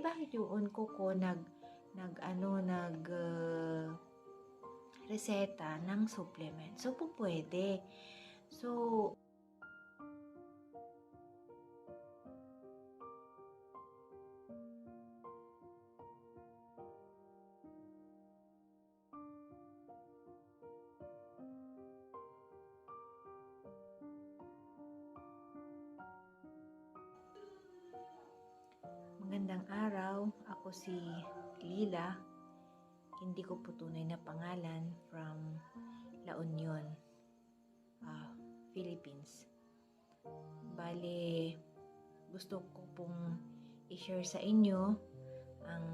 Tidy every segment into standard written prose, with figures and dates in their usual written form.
bakit yung unko ko reseta ng supplement? So, pwede. So, magandang araw. Ako si Lila. Hindi ko po tunay na pangalan, from La Union, Philippines. Bale, gusto ko pong i-share sa inyo ang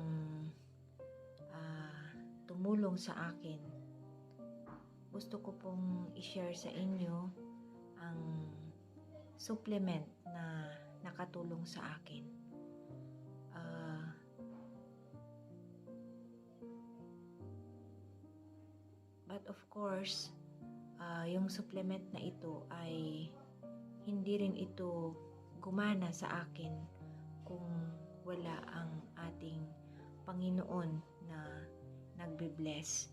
tumulong sa akin. Gusto ko pong i-share sa inyo ang supplement na nakatulong sa akin. But of course, yung supplement na ito ay hindi rin ito gumana sa akin kung wala ang ating Panginoon na nagbe-bless.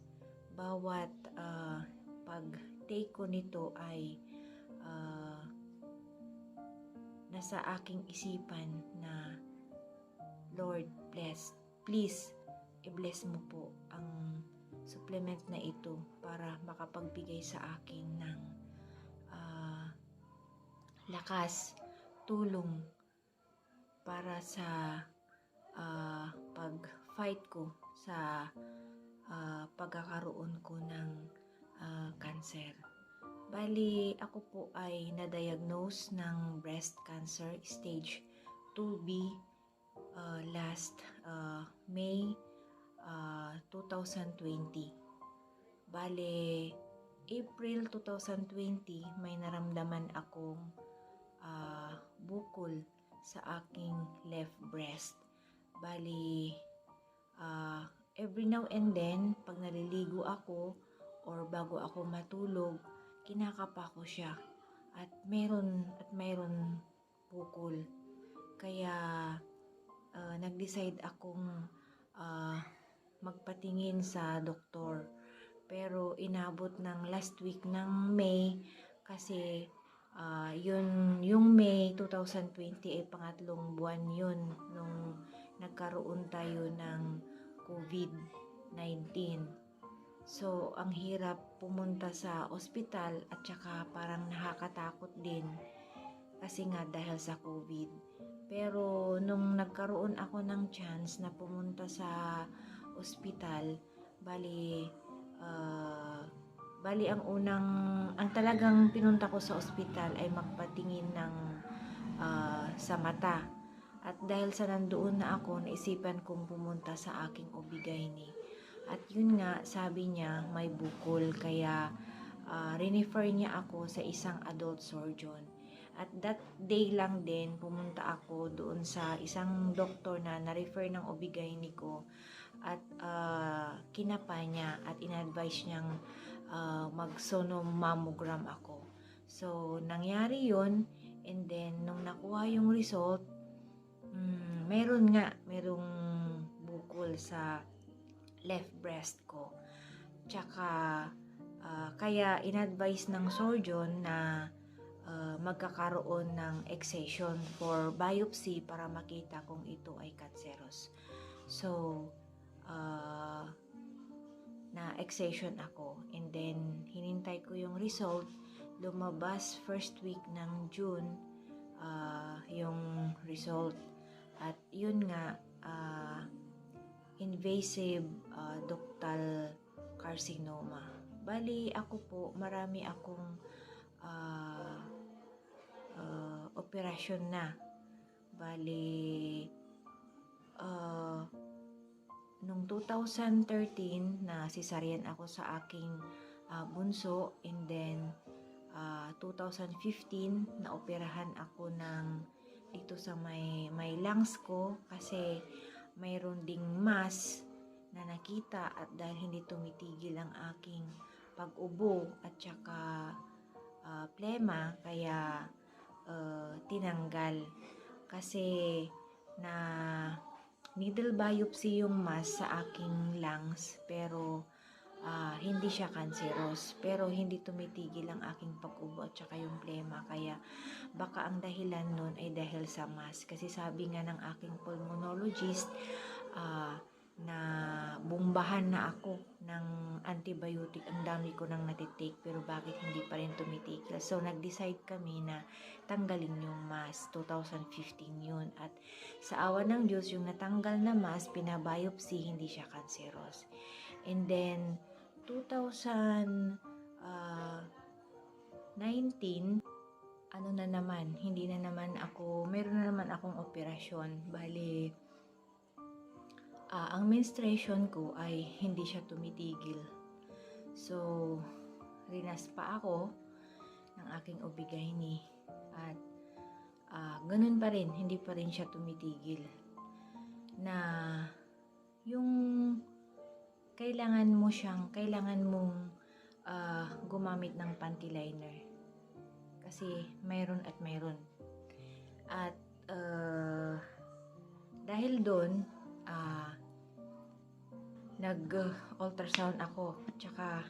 Bawat pag-take ko nito ay nasa aking isipan na, Lord, please, i-bless mo po ang supplement na ito para makapagbigay sa akin ng lakas, tulong para sa pag-fight ko sa pagkakaroon ko ng cancer. Bali, ako po ay na-diagnose ng breast cancer stage 2B last May 2020. Bale, April 2020, may naramdaman akong bukol sa aking left breast. Bali, every now and then, pag naliligo ako or bago ako matulog, kinakapa ko siya. At mayroon bukol. Kaya, nag-decide akong magpatingin sa doktor. Pero inabot ng last week ng May kasi yung May 2020 ay pangatlong buwan yun nung nagkaroon tayo ng COVID-19. So, ang hirap pumunta sa ospital at saka parang nakakatakot din kasi nga dahil sa COVID. Pero nung nagkaroon ako ng chance na pumunta sa ospital, bali ang talagang pinunta ko sa ospital ay magpatingin ng sa mata. At dahil sa nandoon na ako, naisipan kong pumunta sa aking OB-GYN. At yun nga, sabi niya may bukol, kaya refer niya ako sa isang adult surgeon. At that day lang din, pumunta ako doon sa isang doktor na na-refer ng OB-GYN ko. At kinapa niya at in-advise niyang mag-sono mammogram ako. So, nangyari yun. And then, nung nakuha yung result, merong bukol sa left breast ko. Tsaka, kaya in-advise ng surgeon na magkakaroon ng excision for biopsy para makita kung ito ay cancerous. So, na-excision ako. And then, hinintay ko yung result. Lumabas first week ng June yung result. At yun nga, invasive ductal carcinoma. Bali, ako po, marami akong operasyon na. Bali, nung 2013 na cesarean ako sa aking bunso, and then 2015 na operahan ako ng dito sa may lungs ko kasi mayroon ding mass na nakita, at dahil hindi tumitigil ang aking pag-ubo at saka plema, kaya tinanggal kasi needle biopsy yung mass sa aking lungs, pero hindi siya cancerous. Pero hindi tumitigil ang aking pag-ubo at saka yung plema. Kaya baka ang dahilan nun ay dahil sa mass. Kasi sabi nga ng aking pulmonologist, na bumbahan na ako ng antibiotic. Ang dami ko nang natitake, pero bakit hindi pa rin tumitigil. So nag-decide kami na tanggalin yung mass. 2015 yun. At sa awa ng Diyos, yung natanggal na mass, pinabiopsy, hindi siya cancerous. And then 2019, ano na naman, hindi na naman ako, meron na naman akong operasyon. Bali, ang menstruation ko ay hindi siya tumitigil. So, rinas pa ako ng aking OB-GYN at ganun pa rin, hindi pa rin siya tumitigil. Na yung kailangan mong gumamit ng panty liner. Kasi mayroon at mayroon. At dahil doon, nag-ultrasound ako. Tsaka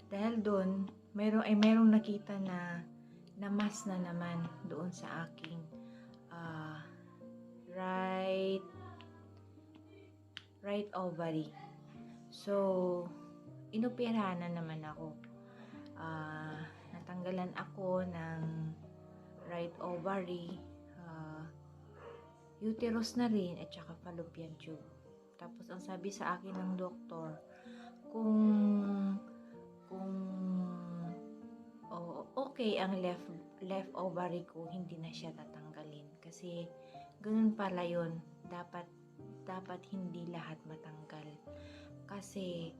dahil doon, mayroong nakita na mass na naman doon sa aking right ovary. So, inoperahan na naman ako. Natanggalan ako ng right ovary, uterus na rin, at saka fallopian tube. Tapos ang sabi sa akin ng doktor, kung okay ang left ovary ko, hindi na siya tatanggalin. Kasi ganun pala yun. Dapat hindi lahat matanggal. Kasi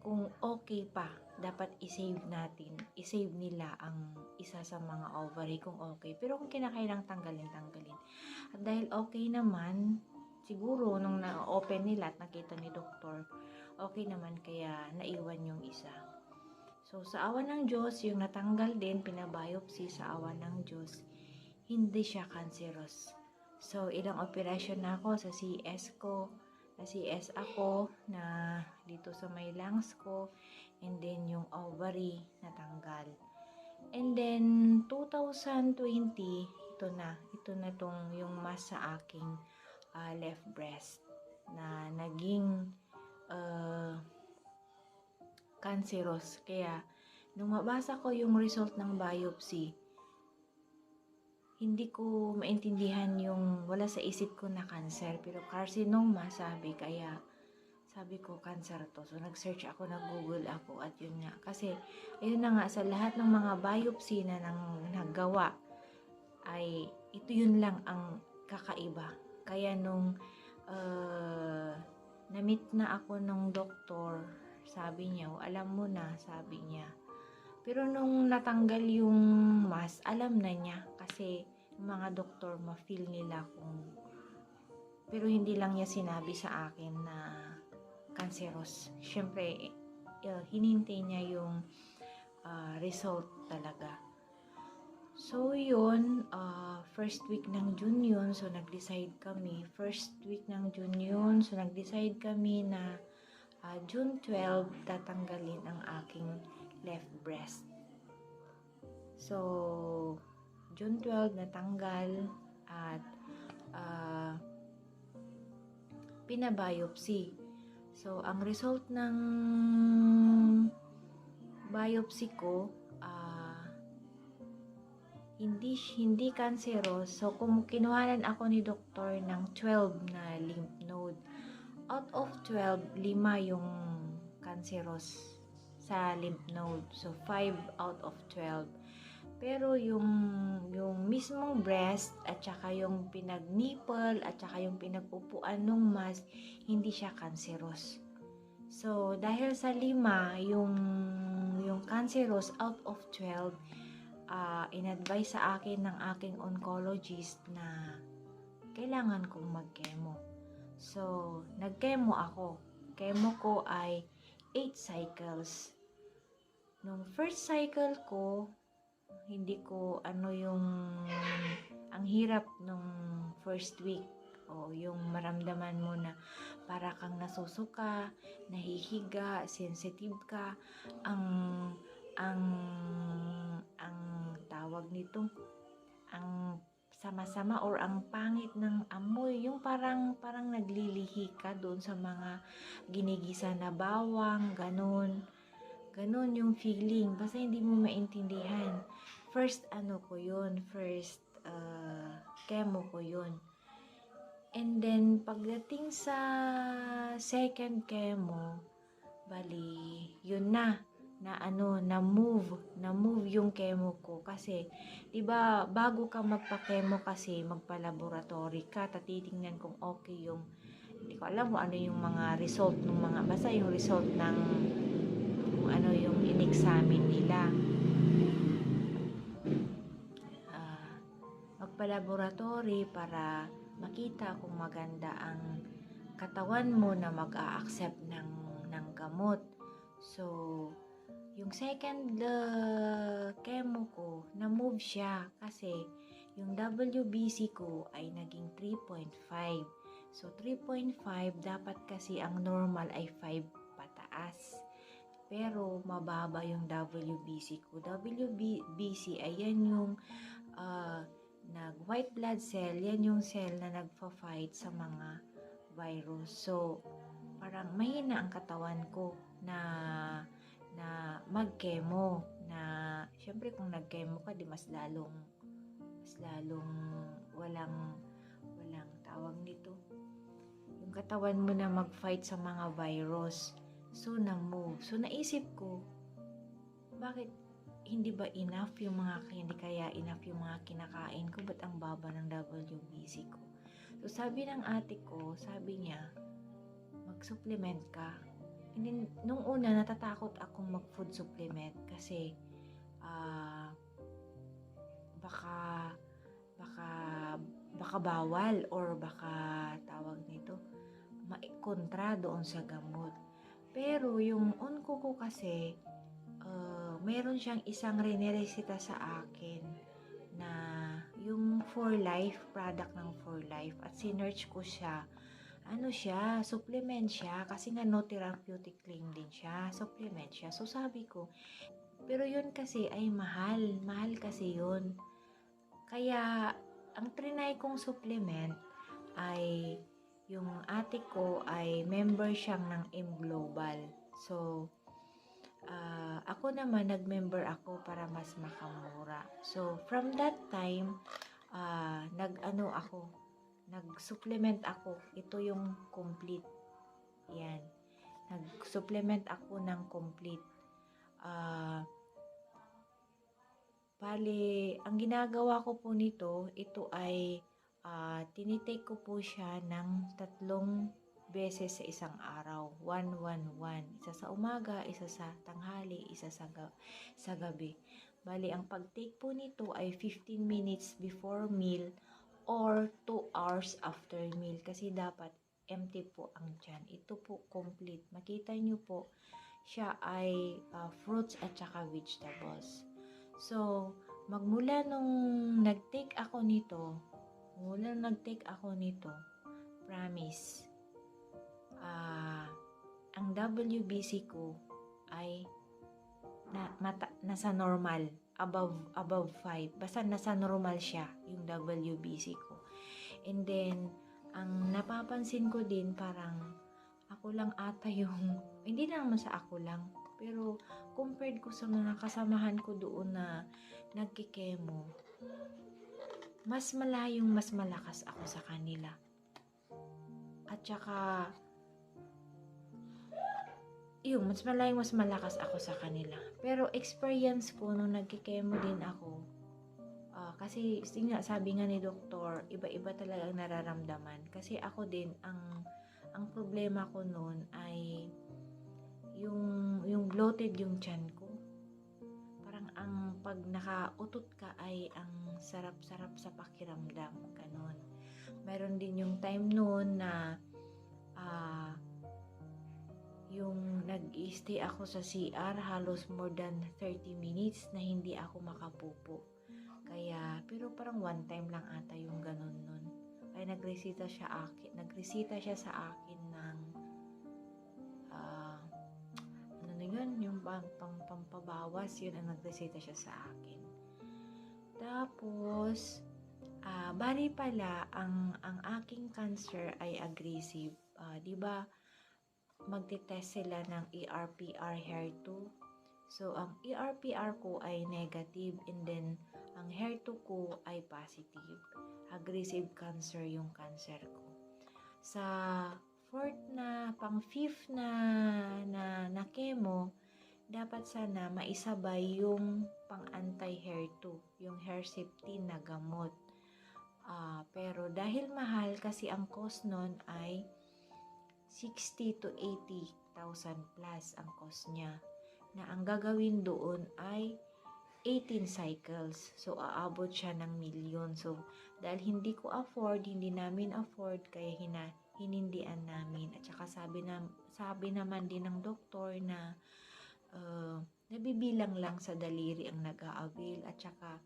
kung okay pa, dapat i-save nila ang isa sa mga ovary kung okay. Pero kung kinakailang tanggalin. At dahil okay naman, siguro nung na-open nila at nakita ni doktor, okay naman, kaya naiwan yung isa. So sa awa ng Diyos, yung natanggal din, pinabiopsy, sa awa ng Diyos, hindi siya cancerous. So ilang operasyon na ako sa CS ko, na-CS ako na dito sa may lungs ko, and then yung ovary natanggal. And then 2020, ito na tong yung mass sa aking left breast na naging cancerous. Kaya nung mabasa ko yung result ng biopsy, hindi ko maintindihan yung wala sa isip ko na cancer, pero carcinoma sabi, kaya sabi ko cancer to. So nag-search ako, nag-google ako, at yun nga. Kasi ayun na nga, sa lahat ng mga biopsy na nagawa ay ito yun lang ang kakaiba. Kaya nung na-meet na ako ng doktor, sabi niya, alam mo na, sabi niya. Pero nung natanggal yung mass, alam na niya, kasi yung mga doktor ma-feel nila pero hindi lang niya sinabi sa akin na cancerous. Siyempre, hinintay niya yung result talaga. So yun, first week ng June yun, so nag-decide kami. So nag-decide kami na June 12, tatanggalin ang aking left breast. So, June 12 natanggal at pinabiopsy. So, ang result ng biopsy ko, hindi cancerous. So, kung kinuhanan ako ni doktor ng 12 na lymph node, out of 12, 5 yung cancerous sa lymph node. So, 5 out of 12. Pero yung mismong breast at saka yung pinag-nipple at saka yung pinag-upuan ng mass, hindi siya cancerous. So, dahil sa 5, yung cancerous out of 12, in-advise sa akin ng aking oncologist na kailangan kong mag-chemo. So, nag-chemo ako. Chemo ko ay 8 cycles. Nung first cycle ko, hindi ko ang hirap nung first week. O yung maramdaman mo na para kang nasusuka, nahihiga, sensitive ka, ang ang ang tawag nito, ang sama-sama or ang pangit ng amoy, yung parang naglilihi ka doon sa mga ginigisa na bawang, ganun. Ganun yung feeling. Basta hindi mo maintindihan. First chemo ko yun. And then, pagdating sa second chemo, bali, yun na move yung chemo ko. Kasi, di ba bago ka magpa-chemo kasi, magpa-laboratory ka, tatitingnan kung okay yung, hindi ko alam kung ano yung mga result ng mga, basta yung result ng, kung ano yung in-examine nila. Magpa-laboratory para makita kung maganda ang katawan mo na mag-a-accept ng gamot. So, yung second chemo ko, na-move siya kasi yung WBC ko ay naging 3.5. So, 3.5, dapat kasi ang normal ay 5 pataas. Pero, mababa yung WBC ko. WBC, ayan yung white blood cell, yan yung cell na nagfa-fight sa mga virus. So, parang mahina ang katawan ko na mag-chemo. Na, syempre kung nag-chemo ka, di mas lalong walang tawag nito. Yung katawan mo na mag-fight sa mga virus. So, na-move. So, naisip ko, bakit hindi ba enough yung hindi kaya enough yung mga kinakain ko? Ba't ang baba ng WBC ko? So, sabi ng ate ko, sabi niya, mag-supplement ka. And then, nung una, natatakot akong mag-food supplement kasi baka bawal or baka tawag nito, kontra doon sa gamot. Pero yung onko ko kasi, meron siyang isang riniresita sa akin na yung For Life, product ng For Life, at sinearch ko siya. Ano siya, supplement siya, kasi nga no therapeutic claim din siya, supplement siya. So sabi ko, pero yun kasi ay mahal kasi yun. Kaya ang trinay kong supplement ay yung ate ko ay member siyang ng M Global. So, ako naman, nag-member ako para mas makamura. So, from that time, nag-supplement ako. Ito yung complete. Yan. Nag-supplement ako ng complete. Bale, ang ginagawa ko po nito, ito ay tinitake ko po siya ng 3 beses sa isang araw. 1-1-1. Isa sa umaga, isa sa tanghali, isa sa gabi. Bali, ang pag-take po nito ay 15 minutes before meal or 2 hours after meal. Kasi dapat empty po ang tiyan. Ito po complete. Makita nyo po, siya ay fruits at saka vegetables. So, magmula nung nag-take ako nito, promise, ang WBC ko ay nasa normal, above 5. Basta nasa normal siya, yung WBC ko. And then, ang napapansin ko din, parang ako lang ata yung, hindi naman sa ako lang, pero compared ko sa mga kasamahan ko doon na nagkikemo, mas malakas ako sa kanila. At saka, mas malakas ako sa kanila. Pero experience ko nung nagkikemo din ako, kasi sabi nga ni doktor, iba-iba talaga ang nararamdaman. Kasi ako din, ang problema ko noon ay yung bloated yung tiyan ko. Parang pag nakautot ka ay ang sarap-sarap sa pakiramdam, ganun. Meron din yung time noon na yung nag-stay ako sa CR halos more than 30 minutes na hindi ako makapupo. Kaya, pero parang one time lang ata yung ganun nun. ay nagresita siya sa akin ng ano na yun, yung pampabawas, yun ang nagresita siya sa akin. Tapos, bali pala, ang aking cancer ay aggressive. Di ba, magte-test sila ng ERPR HER2. So, ang ERPR ko ay negative and then, ang HER2 ko ay positive. Aggressive cancer yung cancer ko. Sa fifth na chemo, dapat sana maisabay yung pang-anti-HER2, yung Herceptin na gamot. Pero dahil mahal kasi ang cost nun ay 60 to 80,000 plus ang cost niya. Na ang gagawin doon ay 18 cycles. So, aabot siya ng milyon. So, dahil hindi namin afford, kaya hinindian namin. At saka sabi naman din ng doktor na nabibilang lang sa daliri ang nag-a-avail. At saka,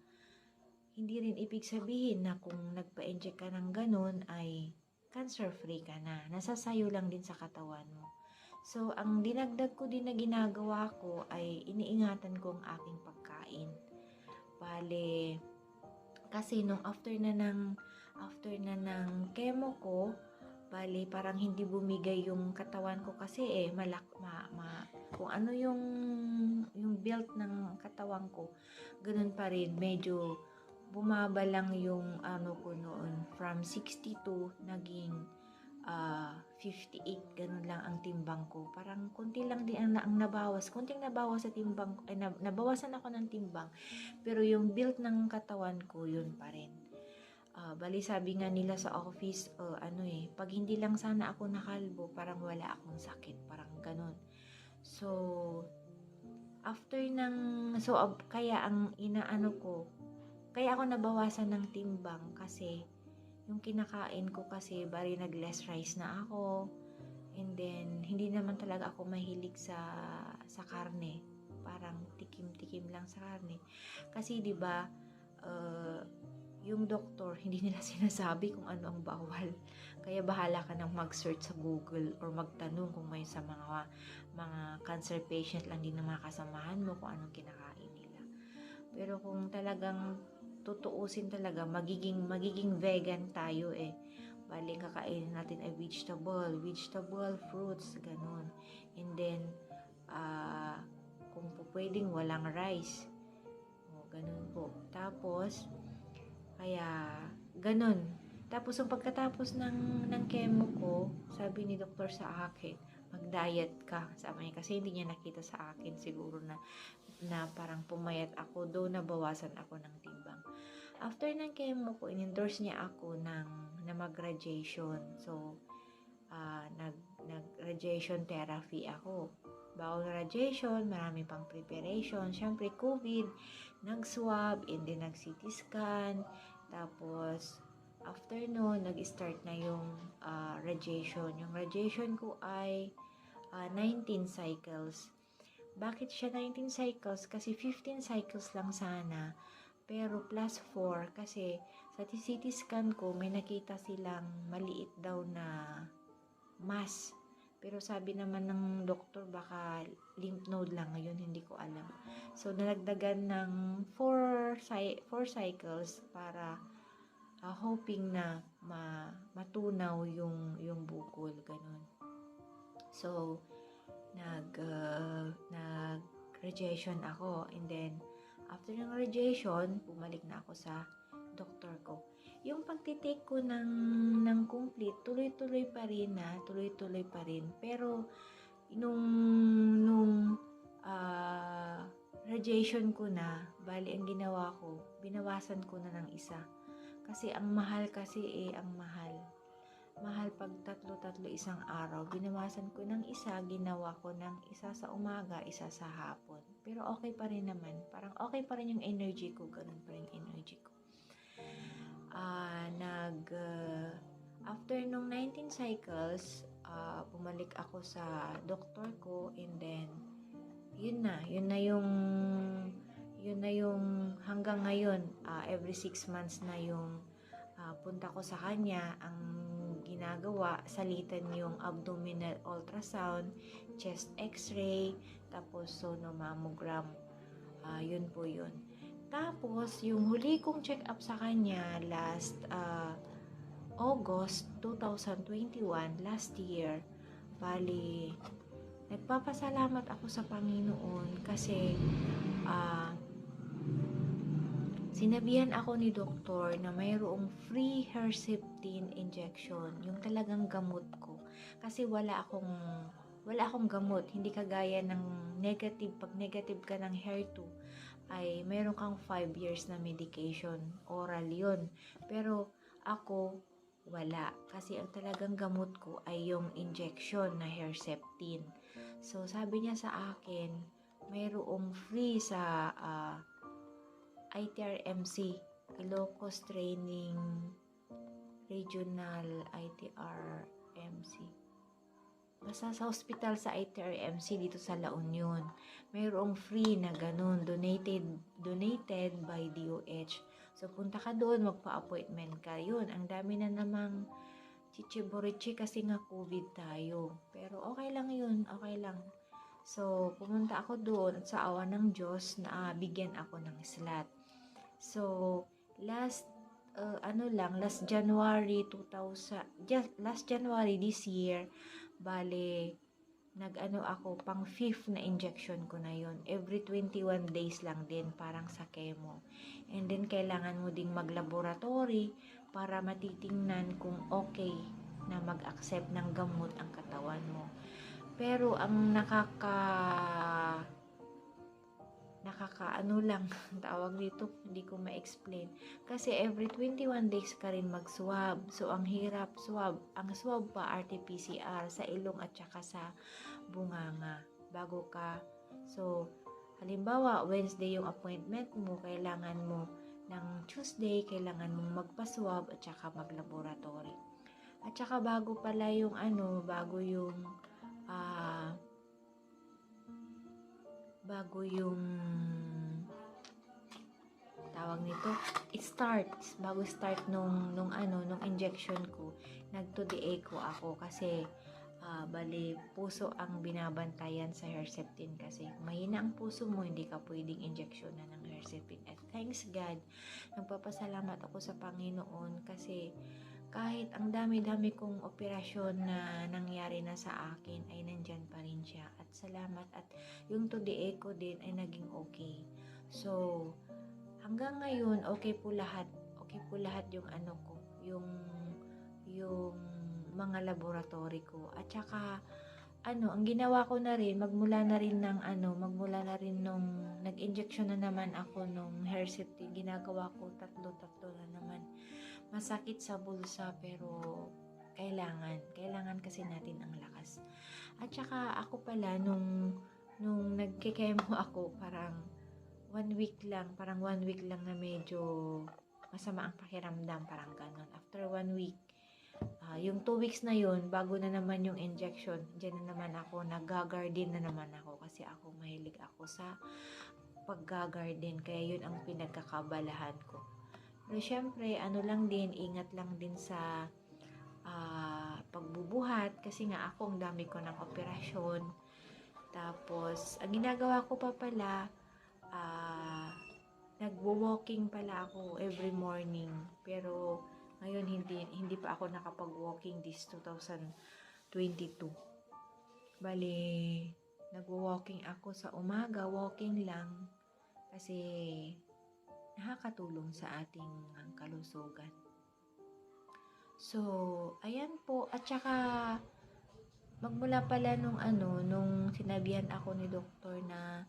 hindi rin ibig sabihin na kung nagpa-inject ka ng ganun ay cancer-free ka na. Nasasayo lang din sa katawan mo. So, ang dinagdag ko din na ginagawa ko ay iniingatan ko ang aking pagkain. Bale, kasi nung after na ng chemo ko, bale parang hindi bumigay yung katawan ko kasi kung ano yung build ng katawan ko, ganun pa rin, medyo bumaba lang yung ano ko noon, from 62 naging 58, ganun lang ang timbang ko. Parang konti lang din ang nabawas. Konting nabawas sa timbang ko. Nabawasan ako ng timbang. Pero yung build ng katawan ko, yun pa rin. Bali sabi nga nila sa office, pag hindi lang sana ako nakalbo, parang wala akong sakit. Parang ganun. So, kaya kaya ako nabawasan ng timbang kasi yung kinakain ko kasi bari nag-less rice na ako, and then hindi naman talaga ako mahilig sa karne, parang tikim-tikim lang sa karne kasi 'di ba yung doktor hindi nila sinasabi kung ano ang bawal, kaya bahala ka nang mag-search sa Google or magtanong kung may sa mga cancer patient lang din na mga kasamahan mo kung anong kinakain nila. Pero kung talagang tutuusin talaga, magiging vegan tayo eh. Bali, kakainin natin ay vegetable, fruits, ganun. And then, kung po pwedeng walang rice. Ganun po. Tapos, kaya, ganun. Tapos, yung pagkatapos ng chemo ko, sabi ni doktor sa akin, mag-diet ka. Sabi niya, kasi hindi niya nakita sa akin siguro na parang pumayat ako, nabawasan ako ng timbang. After ng chemo ko, in-endorse niya ako na mag-radiation. So, nag-radiation therapy ako. Bago radiation, marami pang preparation. Siyempre, COVID, nag-swab, and then nag-CT scan. Tapos, after noon, nag-start na yung radiation. Yung radiation ko ay 19 cycles. Bakit siya 19 cycles? Kasi 15 cycles lang sana. Pero plus 4 kasi sa CT scan ko may nakita silang maliit daw na mass. Pero sabi naman ng doktor baka lymph node lang, ngayon hindi ko alam. So nalagdagan ng 4 cycles para hoping na matunaw yung bukol, ganun. So nag-radiation ako, and then after ng radiation, bumalik na ako sa doktor ko. Yung pagtitake ko ng complete, tuloy-tuloy pa rin. Pero, nung radiation ko na, bali ang ginawa ko, binawasan ko na ng isa. Kasi ang mahal mahal pag tatlo isang araw. Binawasan ko ng isa, ginawa ko ng isa sa umaga, isa sa hapon. Pero okay pa rin naman. Parang okay pa rin yung energy ko. Ganun pa rin yung energy ko. After nung 19 cycles, bumalik ako sa doktor ko, and then yun na yung hanggang ngayon, every 6 months na yung punta ko sa kanya, ang ginagawa, salitan yung abdominal ultrasound, chest x-ray, tapos sonomammogram. Yun po yun. Tapos, yung huli kong check-up sa kanya last August 2021, last year, bali, nagpapasalamat ako sa Panginoon kasi sinabihan ako ni doktor na mayroong free Herceptin injection, yung talagang gamot ko. Kasi wala akong gamot, hindi kagaya ng negative. Pag negative ka ng HER2, ay meron kang 5 years na medication, oral yun. Pero ako, wala. Kasi ang talagang gamot ko ay yung injection na Herceptin. So, sabi niya sa akin, mayroong free sa ITRMC, Ilocos Training Regional ITRMC. Basta sa hospital sa ITRMC dito sa La Union. Mayroong free na ganun, donated by DOH. So, punta ka doon, magpa-appointment ka. Yun, ang dami na namang chichiborichi kasi nga COVID tayo. Pero okay lang yun, okay lang. So, pumunta ako doon at sa awa ng Diyos na bigyan ako ng slot. So, last January this year, bale, ako, pang 5th na injection ko na yon. Every 21 days lang din, parang sa chemo. And then, kailangan mo ding mag-laboratory para matitingnan kung okay na mag-accept ng gamot ang katawan mo. Pero, ang tawag dito, hindi ko ma-explain. Kasi every 21 days ka rin mag-swab. So, ang hirap swab. Ang swab pa, RT-PCR, sa ilong at saka sa bunganga. Bago ka. So, halimbawa, Wednesday yung appointment mo, kailangan mo ng Tuesday, kailangan mong magpa-swab at saka mag-laboratory. At saka bago yung tawag nito, bago start nung injection ko, nagto-DA ko ako kasi bali puso ang binabantayan sa Herceptin kasi mahina ang puso mo, hindi ka pwedeng injection na ng Herceptin. At thanks God, nagpapasalamat ako sa Panginoon kasi kahit ang dami-dami kong operasyon na nangyari na sa akin ay nandyan pa rin siya. At salamat, at yung to-DA ko din ay naging okay. So, hanggang ngayon, okay po lahat. Okay po lahat yung yung mga laboratory ko. At saka, ang ginawa ko na rin, magmula na rin nung nag-injection na naman ako nung Herceptin, ginagawa ko tatlo na naman. Masakit sa bulsa pero kailangan kasi natin ang lakas. At saka ako pala nung nagke-chemo ako, parang 1 week lang na medyo masama ang pakiramdam, parang ganon. After 1 week, yung 2 weeks na yun, bago na naman yung injection, dyan na naman ako, nag-garden na naman ako kasi ako mahilig ako sa pag-garden, kaya yun ang pinagkakabalahan ko. Pero syempre, ingat lang din sa pagbubuhat kasi nga ako ang dami ko ng operasyon. Tapos, ang ginagawa ko pa pala, nagwo-walking pala ako every morning. Pero ngayon hindi pa ako nakapag-walking this 2022. Bali, nagwo-walking ako sa umaga, walking lang kasi nakakatulong sa ating kalusugan. So, ayan po. At saka, magmula pala nung sinabihan ako ni doktor na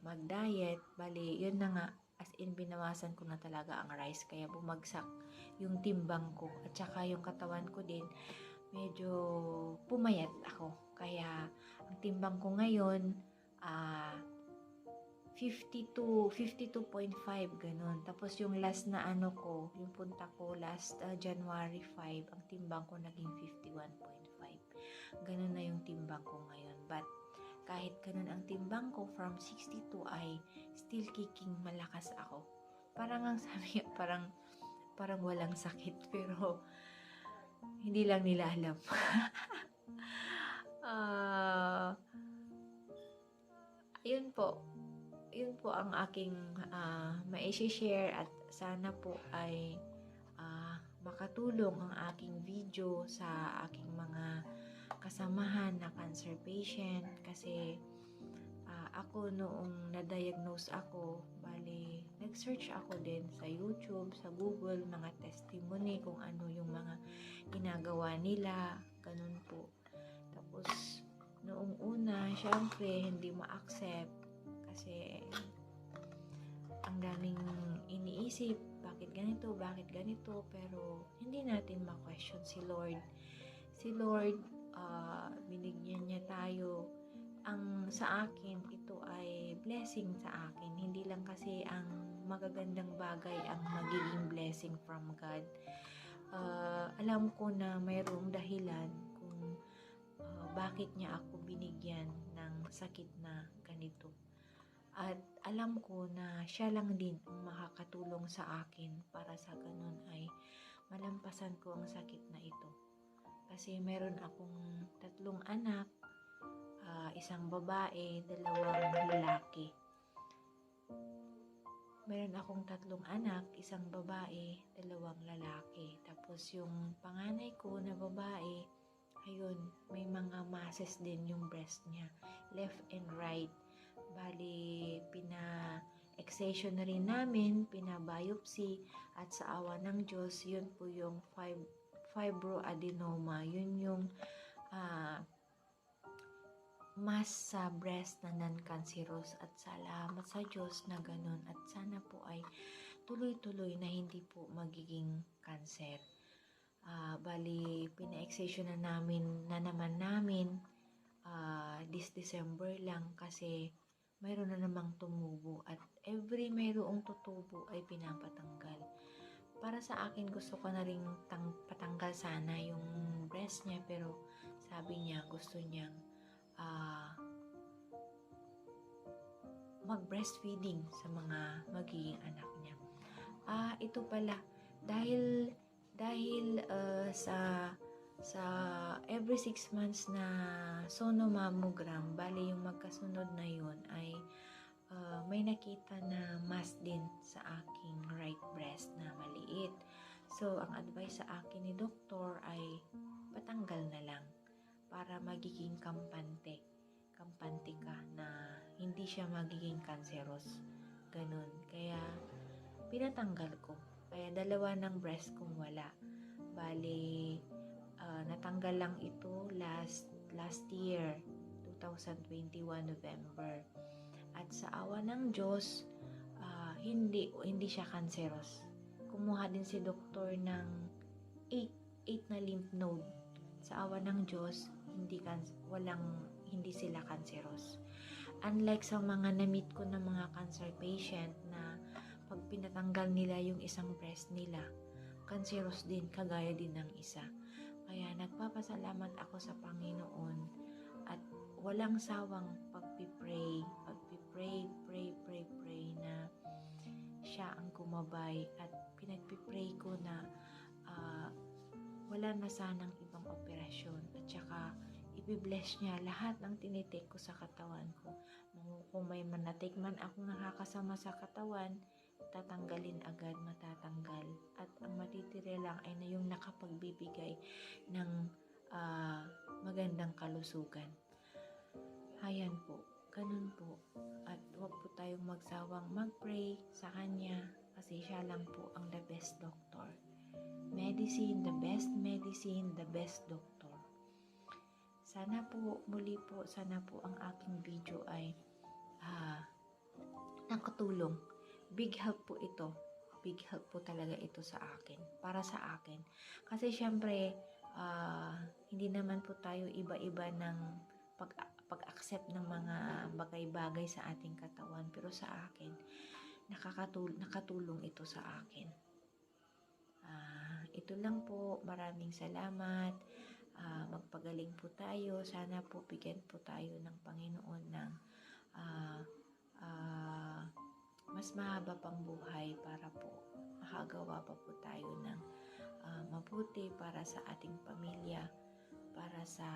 mag-diet, bali, yun na nga, as in, binawasan ko na talaga ang rice, kaya bumagsak yung timbang ko, at saka yung katawan ko din, medyo pumayat ako, kaya ang timbang ko ngayon, 52.5, ganun. Tapos yung last na yung punta ko last January 5, ang timbang ko naging 51.5. Ganun na yung timbang ko ngayon. But kahit ganun ang timbang ko, from 62 ay still kicking, malakas ako. Parang ang sabi, parang parang walang sakit pero hindi lang nila alam. Ah, yun po. Yun po ang aking mai-share at sana po ay makatulong ang aking video sa aking mga kasamahan na cancer patient kasi ako noong na-diagnose ako, bali nag-search ako din sa YouTube, sa Google, mga testimony kung ano yung mga ginagawa nila, ganun po. Tapos noong una, syempre hindi ma-accept kasi ang daming iniisip, bakit ganito, pero hindi natin ma-question si Lord. Si Lord, binigyan niya tayo. Ang sa akin, ito ay blessing sa akin. Hindi lang kasi ang magagandang bagay ang magiging blessing from God. Alam ko na mayroong dahilan kung bakit niya ako binigyan ng sakit na ganito. At alam ko na siya lang din ang makakatulong sa akin para sa ganun ay malampasan ko ang sakit na ito. Kasi meron akong 3 anak, isang babae, 2 lalaki. Meron akong 3 anak, isang babae, 2 lalaki. Tapos yung panganay ko na babae, ayun, may mga masses din yung breast niya, left and right. Bali, pina-excision na rin namin, pina-biopsy, at sa awa ng Diyos, yun po yung fibroadenoma. Yun yung mass sa breast na non-cancerous, at salamat sa Diyos na ganun, at sana po ay tuloy-tuloy na hindi po magiging cancer. Bali, pina-excision na naman namin this December lang kasi mayroon na namang tumubo at every mayroong tutubo ay pinapatanggal. Para sa akin, gusto ko na rin patanggal sana yung breast niya, pero sabi niya gusto niyang mag-breastfeeding sa mga magiging anak niya. Ito pala, dahil sa every 6 months na sonomammogram, bali yung magkasunod na yun ay may nakita na mass din sa aking right breast na maliit. So, ang advice sa akin ni doktor ay patanggal na lang para magiging kampante ka na hindi siya magiging cancerous. Ganun. Kaya, pinatanggal ko. Kaya 2 ng breast kong wala. Bali, natanggal lang ito last year, 2021 November. At sa awa ng Diyos, hindi siya cancerous. Kumuha din si doktor ng 8 na lymph node. Sa awa ng Diyos, hindi sila cancerous. Unlike sa mga na-meet ko na mga cancer patient na pag pinatanggal nila yung isang breast nila, cancerous din, kagaya din ng isa. Kaya nagpapasalamat ako sa Panginoon at walang sawang pray na siya ang gumabay, at pinagpipray ko na wala na sanang ibang operasyon, at saka ibi-bless niya lahat ng tinitake ko sa katawan ko. Kung may manatik man akong nakakasama sa katawan, tatanggalin agad, matatanggal. At ang matitira lang ay na yung nakapagbibigay ng magandang kalusugan. Ayan po, ganun po. At huwag po tayong magsawang mag-pray sa Kanya kasi siya lang po ang the best doctor. Medicine, the best doctor. Sana po, muli po, sana po ang aking video ay nakatulong. Big help po ito. Big help po talaga ito sa akin, para sa akin. Kasi syempre, hindi naman po tayo iba-iba ng pag-accept ng mga bagay-bagay sa ating katawan. Pero sa akin, nakatulong ito sa akin. Ito lang po. Maraming salamat. Magpagaling po tayo. Sana po bigyan po tayo ng Panginoon ng mas mahaba pang buhay para po makagawa pa po tayo ng mabuti para sa ating pamilya, para sa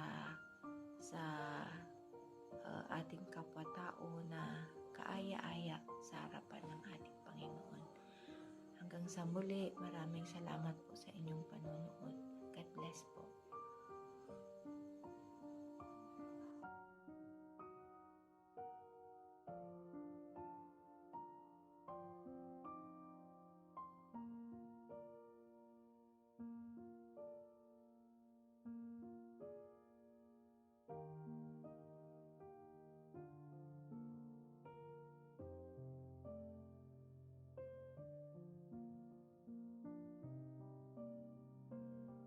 ating kapwa-tao na kaaya-aya sa harapan ng ating Panginoon. Hanggang sa muli, maraming salamat po sa inyong panonood. God bless po.